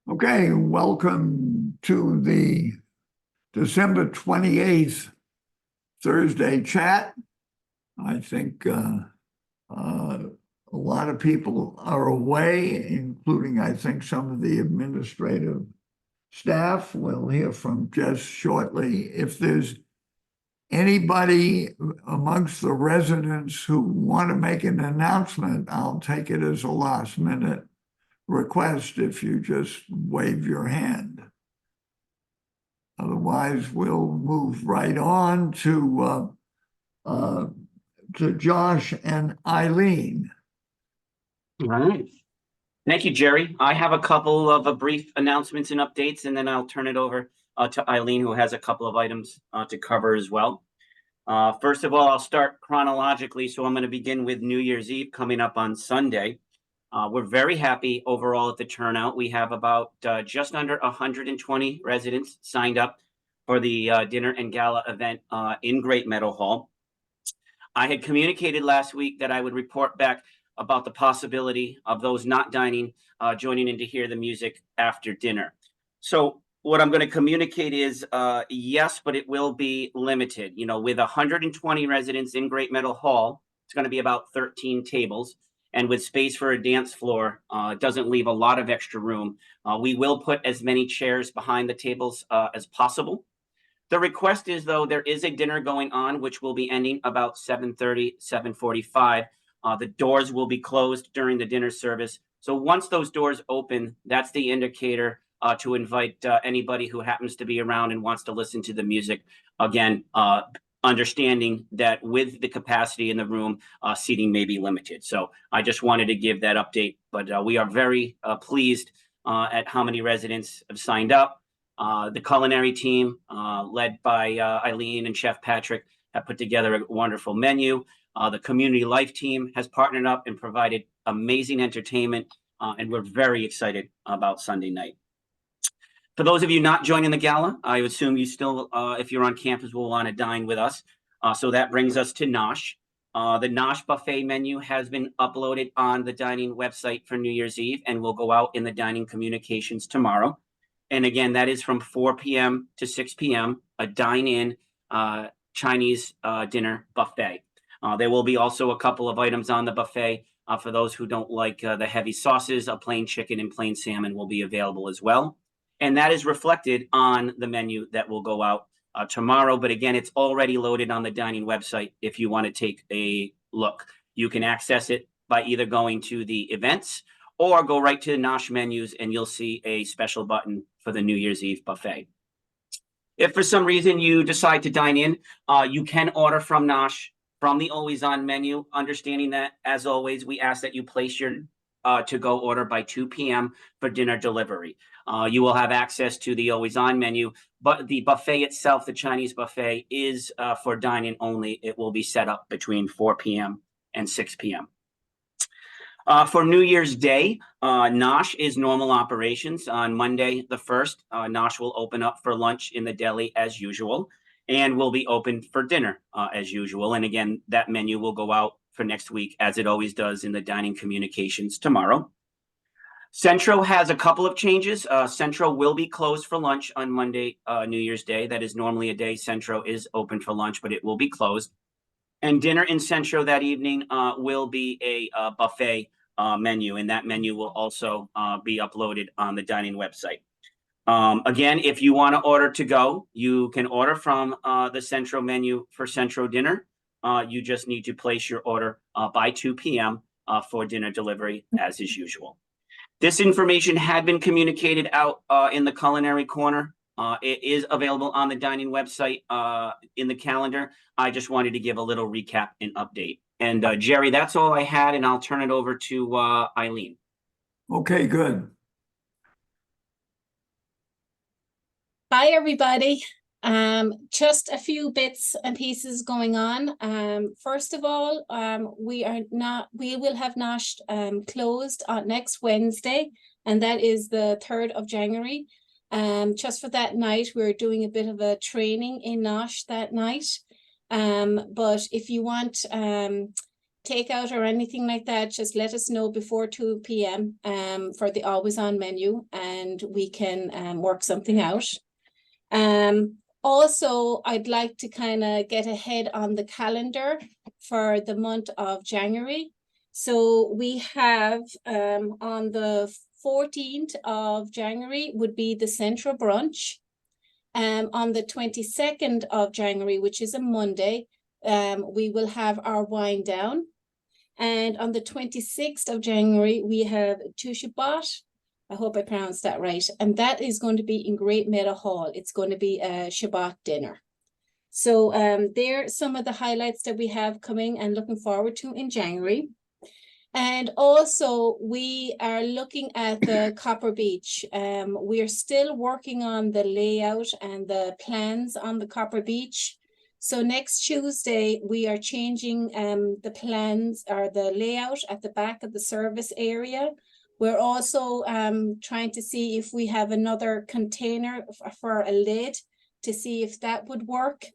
Okay, welcome to the December 28th Thursday chat. I think a lot of people are away, including, I think, some of the administrative staff. We'll hear from Jess shortly. If there's anybody amongst the residents who want to make an announcement, I'll take it as a last-minute request if you just wave your hand. Otherwise, we'll move right on to Josh and Eileen. All right. Thank you, Jerry. I have a couple of brief announcements and updates, and then I'll turn it over to Eileen, who has a couple of items to cover as well. First of all, I'll start chronologically. So I'm going to begin with New Year's Eve coming up on Sunday. We're very happy overall at the turnout. We have about just under 120 residents signed up for the dinner and gala event in Great Meadow Hall. I had communicated last week that I would report back about the possibility of those not dining joining in to hear the music after dinner. So what I'm going to communicate is yes, but it will be limited. You know, with 120 residents in Great Meadow Hall, it's going to be about 13 tables. And with space for a dance floor, it doesn't leave a lot of extra room. We will put as many chairs behind the tables as possible. The request is, though, there is a dinner going on, which will be ending about 7:30, 7:45. The doors will be closed during the dinner service. So once those doors open, that's the indicator to invite anybody who happens to be around and wants to listen to the music. Again, understanding that with the capacity in the room, seating may be limited. So I just wanted to give that update, but we are very pleased at how many residents have signed up. The culinary team, led by Eileen and Chef Patrick, have put together a wonderful menu. The community life team has partnered up and provided amazing entertainment, and we're very excited about Sunday night. For those of you not joining the gala, I assume you still, if you're on campus, will want to dine with us. So that brings us to Nosh. The Nosh buffet menu has been uploaded on the dining website for New Year's Eve and will go out in the dining communications tomorrow. And again, that is from 4 p.m. to 6 p.m., a dine-in Chinese dinner buffet. There will be also a couple of items on the buffet for those who don't like the heavy sauces. A plain chicken and plain salmon will be available as well. And that is reflected on the menu that will go out tomorrow. But again, it's already loaded on the dining website if you want to take a look. You can access it by either going to the events or go right to the Nosh menus and you'll see a special button for the New Year's Eve buffet. If for some reason you decide to dine in, you can order from Nosh from the Always On menu, understanding that, as always, we ask that you place your to-go order by 2 p.m. for dinner delivery. You will have access to the Always On menu, but the buffet itself, the Chinese buffet, is for dine-in only. It will be set up between 4 p.m. and 6 p.m. For New Year's Day, Nosh is normal operations. On Monday, the 1st, Nosh will open up for lunch in the deli as usual and will be open for dinner as usual. And again, that menu will go out for next week, as it always does in the dining communications tomorrow. Centro has a couple of changes. Centro will be closed for lunch on Monday, New Year's Day. That is normally a day Centro is open for lunch, but it will be closed. And dinner in Centro that evening will be a buffet menu, and that menu will also be uploaded on the dining website. Again, if you want to order to go, you can order from the Centro menu for Centro dinner. You just need to place your order by 2 p.m. For dinner delivery, as is usual. This information had been communicated out in the culinary corner. It is available on the dining website in the calendar. I just wanted to give a little recap and update. And Jerry, that's all I had, and I'll turn it over to Eileen. Okay, good. Hi, everybody. Just a few bits and pieces going on. First of all, we will have Nosh closed on next Wednesday, and that is the 3rd of January. Just for that night, we're doing a bit of a training in Nosh that night. But if you want takeout or anything like that, just let us know before 2 p.m. For the always on menu, and we can work something out. Also, I'd like to kind of get ahead on the calendar for the month of January. So we have on the 14th of January would be the Central Brunch. On the 22nd of January, which is a Monday, we will have our wine down. And on the 26th of January, we have Tushabot. I hope I pronounced that right. And that is going to be in Great Meadow Hall. It's going to be a Shabbat dinner. So there are some of the highlights that we have coming and looking forward to in January. And also we are looking at the Copper Beach. We are still working on the layout and the plans on the Copper Beach. So next Tuesday, we are changing the plans or the layout at the back of the service area. We're also trying to see if we have another container for a lid to see if that would work.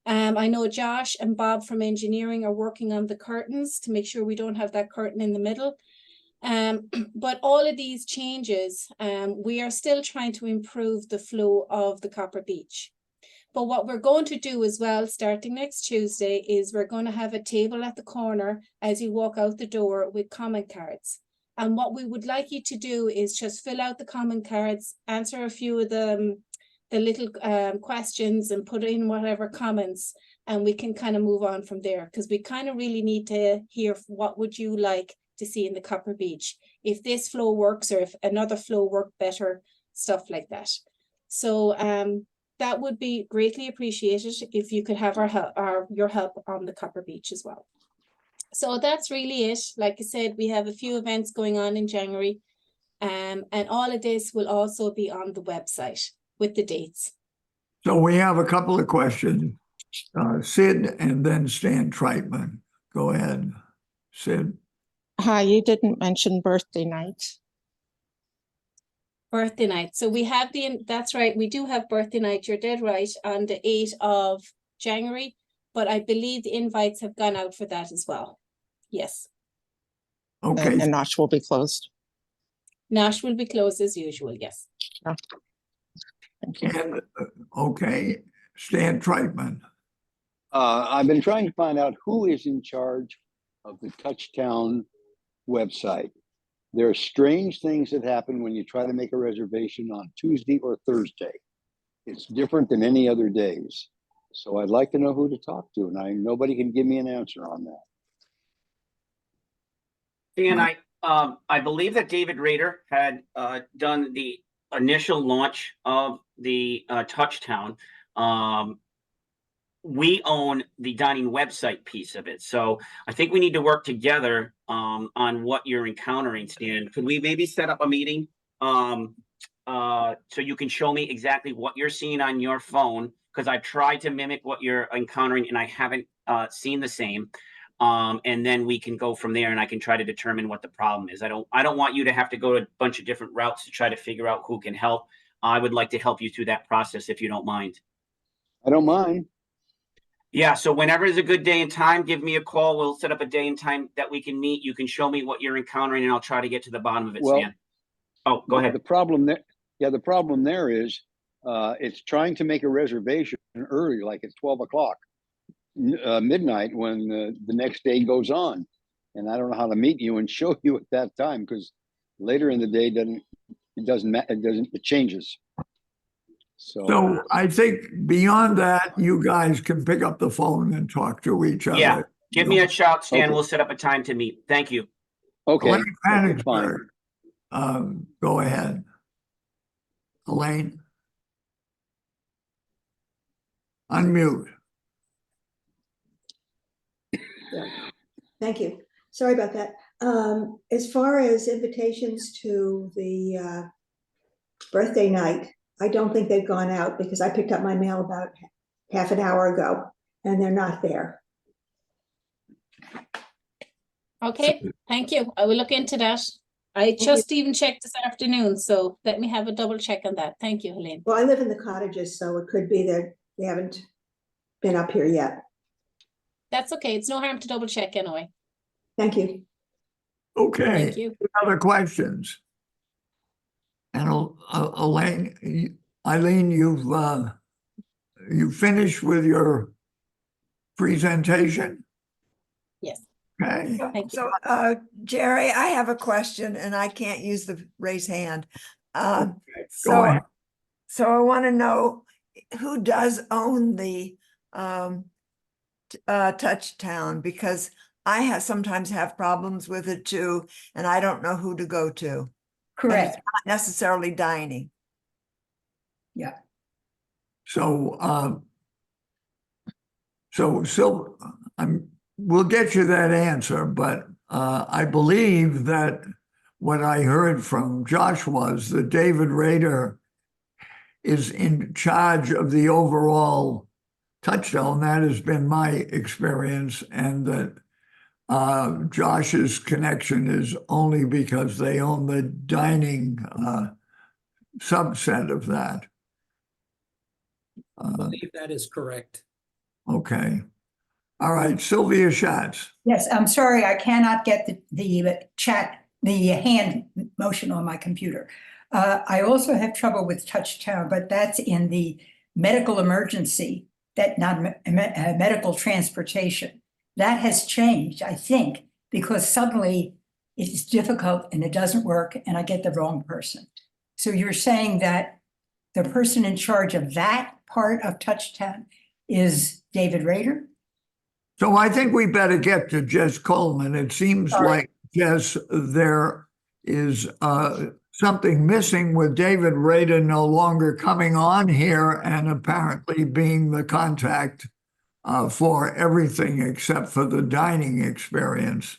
I know Josh and Bob from engineering are working on the curtains to make sure we don't have that curtain in the middle. But all of these changes, we are still trying to improve the flow of the Copper Beach. But what we're going to do as well, starting next Tuesday, is we're going to have a table at the corner as you walk out the door with comment cards. And what we would like you to do is just fill out the comment cards, answer a few of the little questions and put in whatever comments, and we can kind of move on from there, because we kind of really need to hear what would you like to see in the Copper Beach. If this flow works or if another flow worked better, stuff like that. So that would be greatly appreciated if you could have your help on the Copper Beach as well. So that's really it. Like I said, we have a few events going on in January, and all of this will also be on the website with the dates. So we have a couple of questions. Sid and then Stan Treitman. Go ahead, Sid. Hi, you didn't mention birthday night. Birthday night. So we have that's right, we do have birthday night. You're dead right, on the 8th of January, but I believe the invites have gone out for that as well. Yes. Okay. And Nosh will be closed. Nosh will be closed as usual, yes. Oh. Thank you. And, okay, Stan Treitman. I've been trying to find out who is in charge of the Touchtown website. There are strange things that happen when you try to make a reservation on Tuesday or Thursday. It's different than any other days. So I'd like to know who to talk to, and nobody can give me an answer on that. Dan, I believe that David Rader had done the initial launch of the Touchtown. We own the dining website piece of it, so I think we need to work together on what you're encountering, Stan. Could we maybe set up a meeting so you can show me exactly what you're seeing on your phone? Because I've tried to mimic what you're encountering and I haven't seen the same. And then we can go from there, and I can try to determine what the problem is. I don't want you to have to go to a bunch of different routes to try to figure out who can help. I would like to help you through that process if you don't mind. I don't mind. Yeah, so whenever is a good day and time, give me a call. We'll set up a day and time that we can meet. You can show me what you're encountering, and I'll try to get to the bottom of it, Well, Stan. Oh, go ahead. The problem there is it's trying to make a reservation early, like at 12 o'clock, midnight, when the next day goes on. And I don't know how to meet you and show you at that time, because later in the day it changes. So I think beyond that, you guys can pick up the phone and talk to each other. Yeah, give me a shout, Stan. Okay. We'll set up a time to meet. Thank you. Okay. Elaine Okay, Panigsberg, go ahead. Elaine. Unmute. Yeah. Thank you. Sorry about that. As far as invitations to the birthday night, I don't think they've gone out, because I picked up my mail about half an hour ago and they're not there. Okay, thank you. I will look into that. I just even checked this afternoon, so let me have a double check on that. Thank you, Helene. Well, I live in the cottages, so it could be that they haven't been up here yet. That's okay. It's no harm to double check anyway. Thank you. Okay, Thank you. any other questions? And Eileen, you finished with your presentation? Yes. Okay, Thank you. So, Jerry, I have a question and I can't use the raise hand. go So, ahead. so I want to know who does own the Touchtown, because I sometimes have problems with it too, and I don't know who to go to. And it's Correct. not necessarily dining. Yeah. So, we'll get you that answer, but I believe that what I heard from Josh was that David Rader is in charge of the overall Touchstone. That has been my experience, and that Josh's connection is only because they own the dining subset of that. I believe that is correct. Okay. All right, Sylvia Schatz. Yes, I'm sorry, I cannot get the hand motion on my computer. I also have trouble with Touchtown, but that's in the medical emergency, that not medical transportation. That has changed, I think, because suddenly it's difficult and it doesn't work and I get the wrong person. So you're saying that the person in charge of that part of Touchtown is David Rader? So I think we better get to Jess Coleman. It seems Sorry. like, Jess, there is something missing with David Rader no longer coming on here and apparently being the contact for everything except for the dining experience.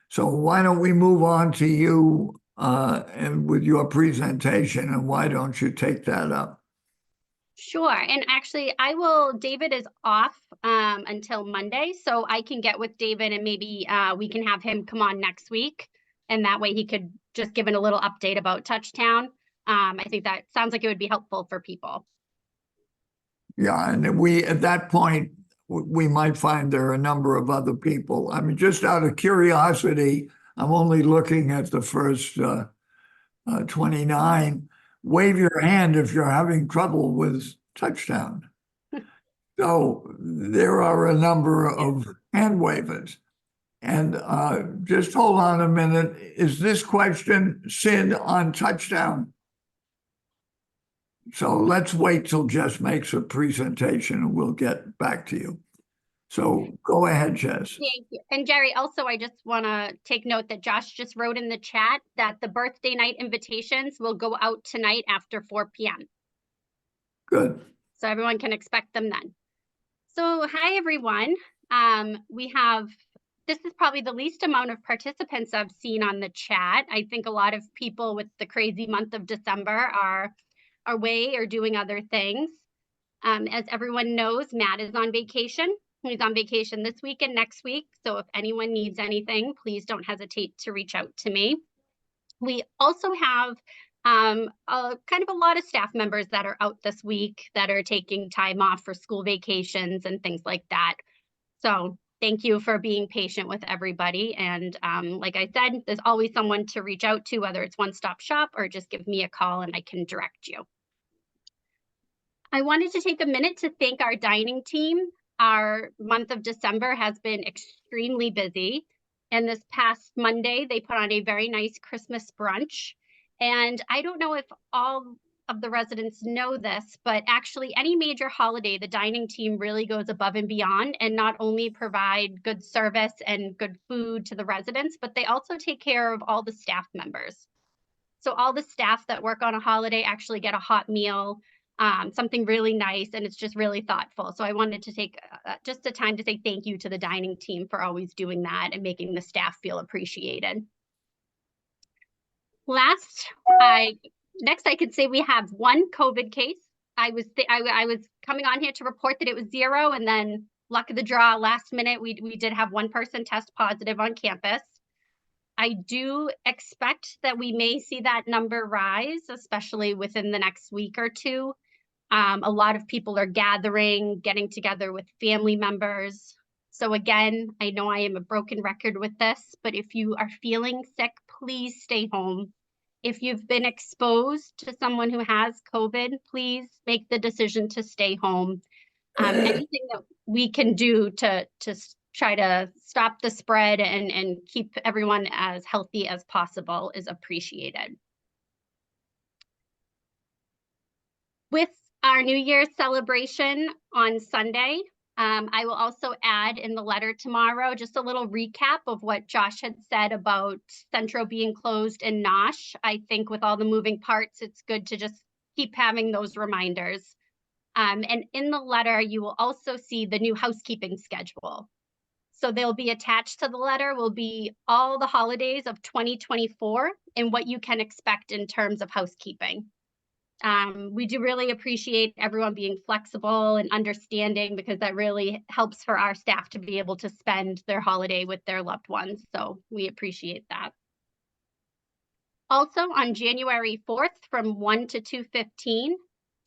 So why don't we move on to you and with your presentation, and why don't you take that up? Sure. And actually, David is off until Monday, so I can get with David and maybe we can have him come on next week. And that way he could just give it a little update about Touchtown. I think that sounds like it would be helpful for people. Yeah, and at that point, we might find there are a number of other people. I mean, just out of curiosity, I'm only looking at the first 29. Wave your hand if you're having trouble with Touchtown. So there are a number of hand wavers. And just hold on a minute. Is this question, Sid, on Touchtown? So let's wait till Jess makes a presentation and we'll get back to you. So go ahead, Jess. Thank you. And Jerry, also, I just want to take note that Josh just wrote in the chat that the birthday night invitations will go out tonight after 4 p.m. Good. So everyone can expect them then. So hi, everyone. This is probably the least amount of participants I've seen on the chat. I think a lot of people with the crazy month of December are away or doing other things. As everyone knows, Matt is on vacation. He's on vacation this week and next week. So if anyone needs anything, please don't hesitate to reach out to me. We also have kind of a lot of staff members that are out this week that are taking time off for school vacations and things like that. So thank you for being patient with everybody. And like I said, there's always someone to reach out to, whether it's One Stop Shop or just give me a call and I can direct you. I wanted to take a minute to thank our dining team. Our month of December has been extremely busy. And this past Monday, they put on a very nice Christmas brunch. And I don't know if all of the residents know this, but actually any major holiday, the dining team really goes above and beyond and not only provide good service and good food to the residents, but they also take care of all the staff members. So all the staff that work on a holiday actually get a hot meal, something really nice, and it's just really thoughtful. So I wanted to take just a time to say thank you to the dining team for always doing that and making the staff feel appreciated. Next, I could say we have one COVID case. I was coming on here to report that it was 0, and then luck of the draw, last minute, we did have one person test positive on campus. I do expect that we may see that number rise, especially within the next week or two. A lot of people are gathering, getting together with family members. So again, I know I am a broken record with this, but if you are feeling sick, please stay home. If you've been exposed to someone who has COVID, please make the decision to stay home. Anything that we can do to try to stop the spread and keep everyone as healthy as possible is appreciated. With our New Year's celebration on Sunday, I will also add in the letter tomorrow just a little recap of what Josh had said about Centro being closed and Nosh. I think with all the moving parts, it's good to just keep having those reminders. And in the letter, you will also see the new housekeeping schedule. So they'll be attached to the letter will be all the holidays of 2024 and what you can expect in terms of housekeeping. We do really appreciate everyone being flexible and understanding because that really helps for our staff to be able to spend their holiday with their loved ones. So we appreciate that. Also on January 4th from 1 to 2:15,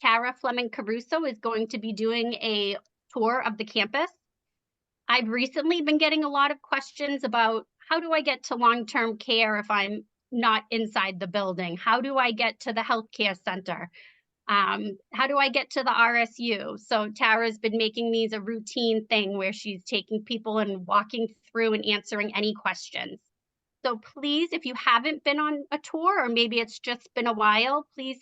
Tara Fleming Caruso is going to be doing a tour of the campus. I've recently been getting a lot of questions about how do I get to long-term care if I'm not inside the building? How do I get to the healthcare center? How do I get to the RSU? So Tara's been making these a routine thing where she's taking people and walking through and answering any questions. So please, if you haven't been on a tour or maybe it's just been a while, please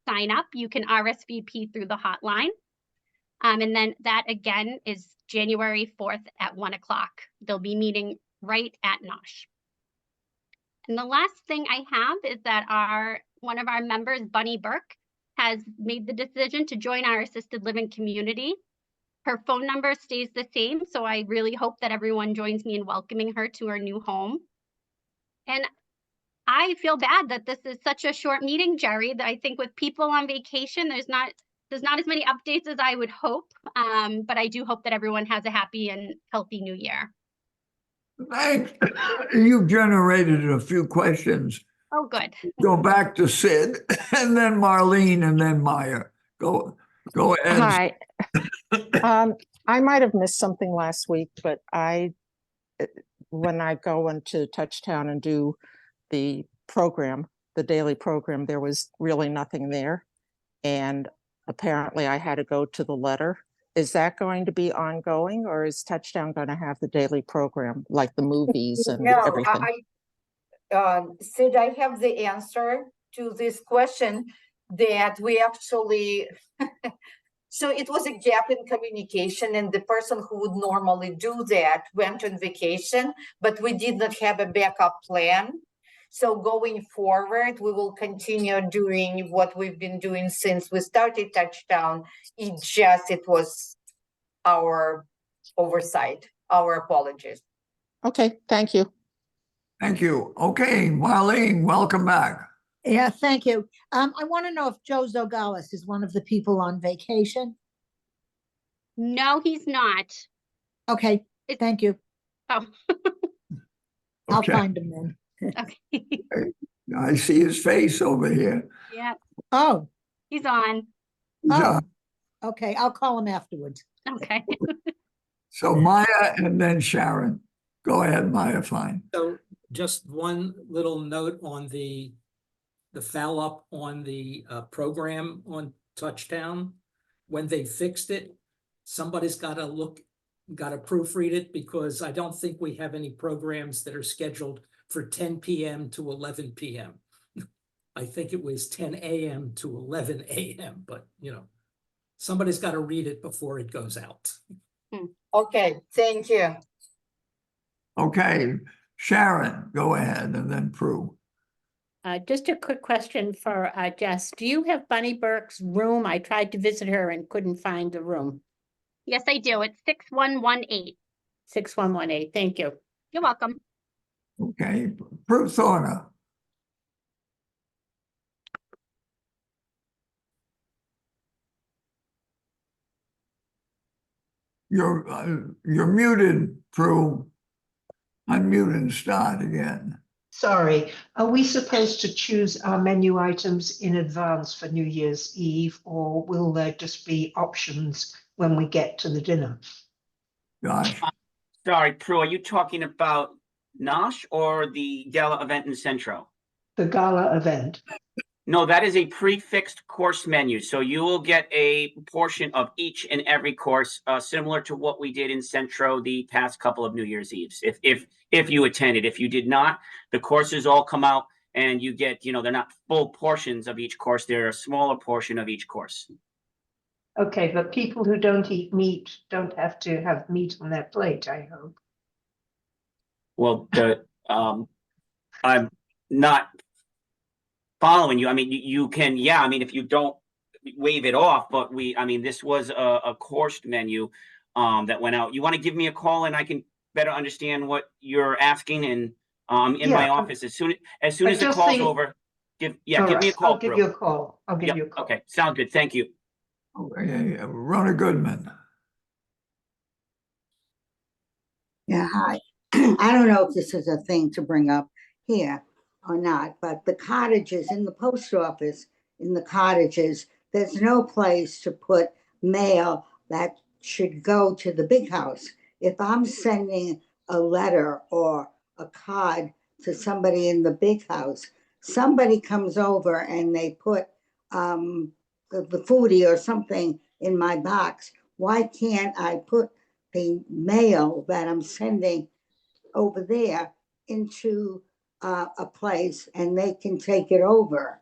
sign up. You can RSVP through the hotline. And then that again is January 4th at 1 o'clock. They'll be meeting right at Nosh. And the last thing I have is that one of our members, Bunny Burke, has made the decision to join our assisted living community. Her phone number stays the same, so I really hope that everyone joins me in welcoming her to her new home. And I feel bad that this is such a short meeting, Jerry. I think with people on vacation, there's not as many updates as I would hope, but I do hope that everyone has a happy and healthy new year. Thanks. You've generated a few questions. Oh, good. Go back to Sid and then Marlene and then Maya. Go ahead. Hi. I might have missed something last week, but when I go into Touchtown and do the program, the daily program, there was really nothing there. And apparently I had to go to the letter. Is that going to be ongoing, or is Touchtown going to have the daily program like the movies and everything? Sid, I have the answer to this question that we actually, so it was a gap in communication, and the person who would normally do that went on vacation, but we did not have a backup plan. So going forward, we will continue doing what we've been doing since we started Touchtown. It was our oversight, our apologies. Okay, thank you. Thank you. Okay, Marlene, welcome back. Yeah, thank you. I want to know if Joe Zogalis is one of the people on vacation. No, he's not. Okay, thank you. Oh, I'll Okay. find him then. okay. I see his face over here. Yeah, Oh, he's on. He's, Oh. okay, I'll call him afterwards. Okay. So Maya and then Sharon. Go ahead, Maya, fine. So just one little note on the foul up on the program on Touchtown. When they fixed it, somebody's got to proofread it, because I don't think we have any programs that are scheduled for 10 p.m. to 11 p.m. I think it was 10 a.m. to 11 a.m., but somebody's got to read it before it goes out. Okay, thank you. Okay, Sharon, go ahead, and then Prue. Just a quick question for Jess. Do you have Bunny Burke's room? I tried to visit her and couldn't find the room. Yes, I do. It's 6118. 6118. Thank you. You're welcome. Okay, Prue Thorner. You're muted, Prue. Unmute and start again. Sorry, are we supposed to choose our menu items in advance for New Year's Eve, or will there just be options when we get to the dinner? Josh? Sorry, Prue, are you talking about Nosh or the gala event in Centro? The gala event. No, that is a prefixed course menu. So you will get a portion of each and every course, similar to what we did in Centro the past couple of New Year's Eves. If you attended, if you did not, the courses all come out and you get, they're not full portions of each course. They're a smaller portion of each course. Okay, but people who don't eat meat don't have to have meat on their plate, I hope. Well, I'm not following you. I mean, you can, yeah, I mean, if you don't waive it off, but this was a coursed menu that went out. You want to give me a call and I can better understand what you're asking, and in my Yeah, office as soon I as the just call's think- over, give me All a right, call. I'll give Prue. you a call. I'll give Yep, you a call. okay, sound good. Thank you. Okay, Rona Goodman. Yeah, hi. I don't know if this is a thing to bring up here or not, but the cottages in the post office, in the cottages, there's no place to put mail that should go to the big house. If I'm sending a letter or a card to somebody in the big house, somebody comes over and they put the foodie or something in my box. Why can't I put the mail that I'm sending over there into a place and they can take it over?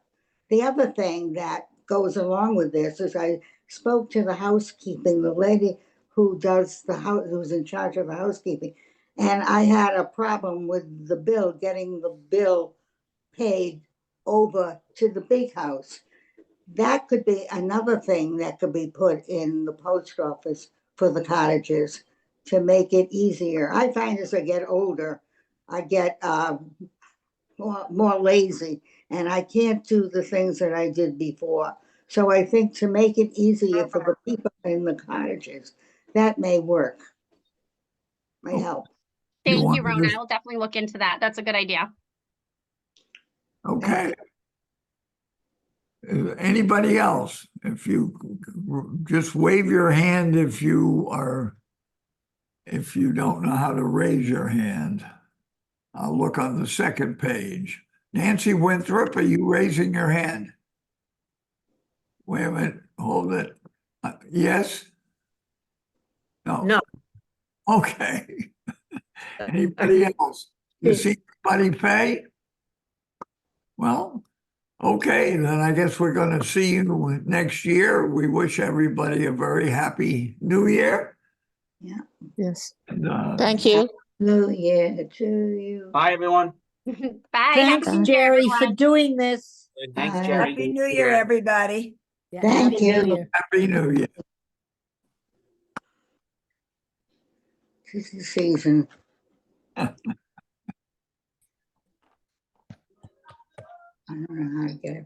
The other thing that goes along with this is I spoke to the housekeeping, the lady who does the house, who's in charge of the housekeeping, and I had a problem with the bill, getting the bill paid over to the big house. That could be another thing that could be put in the post office for the cottages to make it easier. I find as I get older, I get more lazy and I can't do the things that I did before. So I think to make it easier for the people in the cottages, that may work, may help. You Thank want you, me Rona. to- I'll definitely look into that. That's a good idea. Okay. Anybody else? If you just wave your hand if you don't know how to raise your hand. I'll look on the second page. Nancy Winthrop, are you raising your hand? Wait a minute, hold it. Yes? No. No. Okay. Anybody else? You see anybody pay? Well, okay, then I guess we're gonna see you next year. We wish everybody a very happy new year. Yes. And, Thank you. New Year to you. Bye, everyone. Bye. Thanks, Happy New Year, Jerry, for everyone. doing this. Thanks, Bye. Jerry. Happy New Year, everybody. Yeah, Thank Happy New you. Year. Happy New Year. This is the season. I don't know how to get it.